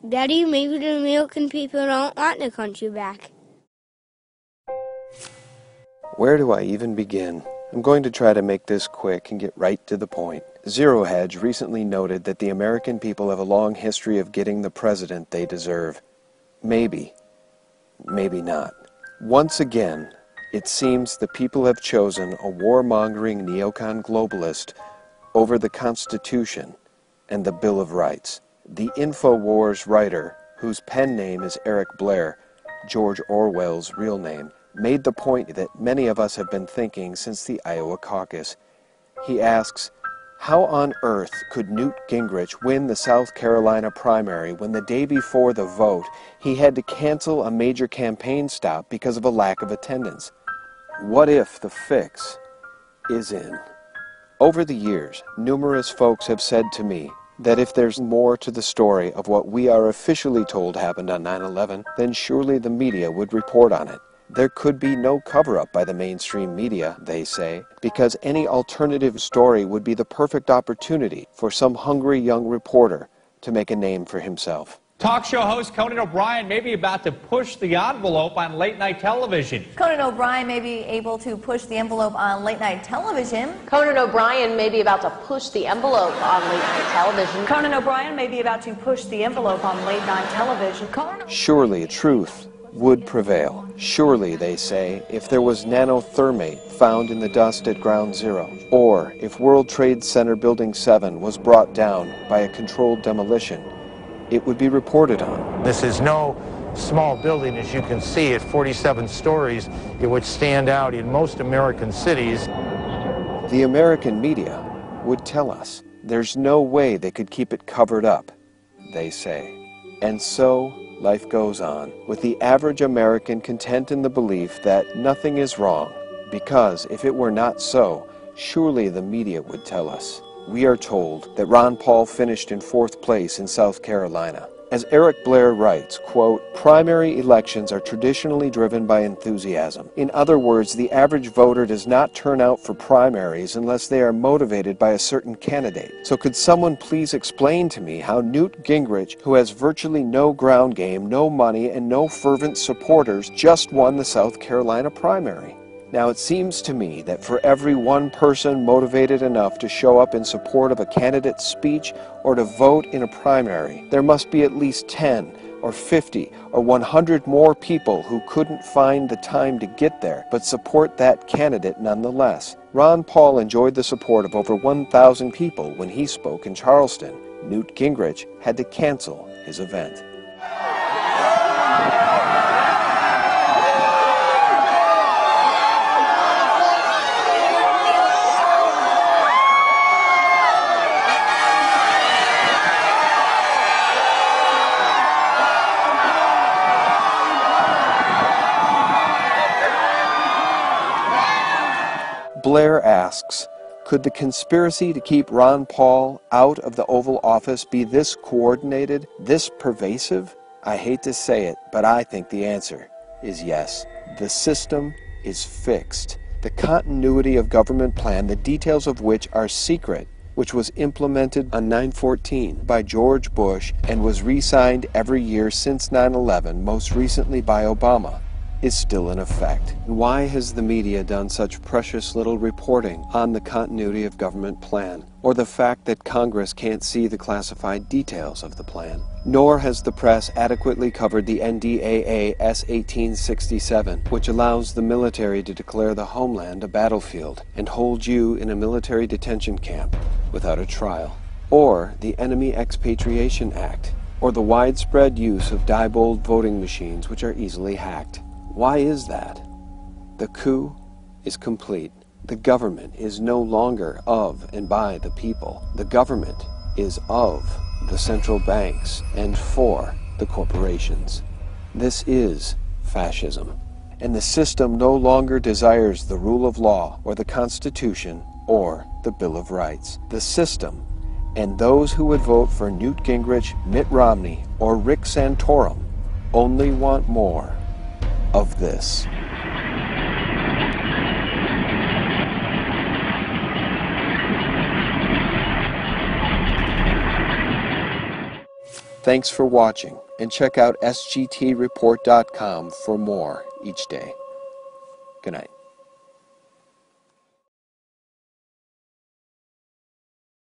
Daddy, maybe the American people don't want the country back. Where do I even begin? I'm going to try to make this quick and get right to the point. Zero Hedge recently noted that the American people have a long history of getting the president they deserve. Maybe. Maybe not. Once again, it seems the people have chosen a warmongering neocon globalist over the Constitution and the Bill of Rights. The InfoWars writer, whose pen name is Eric Blair, George Orwell's real name, made the point that many of us have been thinking since the Iowa caucus. He asks, how on earth could Newt Gingrich win the South Carolina primary when the day before the vote he had to cancel a major campaign stop because of a lack of attendance? What if the fix is in? Over the years, numerous folks have said to me that if there's more to the story of what we are officially told happened on 9/11, then surely the media would report on it. There could be no cover-up by the mainstream media, they say, because any alternative story would be the perfect opportunity for some hungry young reporter to make a name for himself. Talk show host Conan O'Brien may be about to push the envelope on late-night television. Conan O'Brien may be able to push the envelope on late-night television. Conan O'Brien may be about to push the envelope on late-night television. Conan O'Brien may be about to push the envelope on late-night television. Surely truth would prevail. Surely, they say, if there was nanothermate found in the dust at Ground Zero, or if World Trade Center Building 7 was brought down by a controlled demolition, it would be reported on. This is no small building, as you can see, at 47 stories. It would stand out in most American cities. The American media would tell us there's no way they could keep it covered up, they say. And so, life goes on, with the average American content in the belief that nothing is wrong, because if it were not so, surely the media would tell us. We are told that Ron Paul finished in 4th place in South Carolina. As Eric Blair writes, quote, primary elections are traditionally driven by enthusiasm. In other words, the average voter does not turn out for primaries unless they are motivated by a certain candidate. So could someone please explain to me how Newt Gingrich, who has virtually no ground game, no money, and no fervent supporters, just won the South Carolina primary? Now, it seems to me that for every one person motivated enough to show up in support of a candidate's speech or to vote in a primary, there must be at least 10 or 50 or 100 more people who couldn't find the time to get there but support that candidate nonetheless. Ron Paul enjoyed the support of over 1,000 people when he spoke in Charleston. Newt Gingrich had to cancel his event. Blair asks, could the conspiracy to keep Ron Paul out of the Oval Office be this coordinated, this pervasive? I hate to say it, but I think the answer is yes. The system is fixed. The continuity of government plan, the details of which are secret, which was implemented on 9/14 by George Bush and was re-signed every year since 9/11, most recently by Obama, is still in effect. Why has the media done such precious little reporting on the continuity of government plan, or the fact that Congress can't see the classified details of the plan? Nor has the press adequately covered the NDAA S-1867, which allows the military to declare the homeland a battlefield and hold you in a military detention camp without a trial, or the Enemy Expatriation Act, or the widespread use of Diebold voting machines which are easily hacked. Why is that? The coup is complete. The government is no longer of and by the people. The government is of the central banks and for the corporations. This is fascism. And the system no longer desires the rule of law or the Constitution or the Bill of Rights. The system and those who would vote for Newt Gingrich, Mitt Romney, or Rick Santorum only want more of this. Thanks for watching, and check out sgtreport.com for more each day. Good night.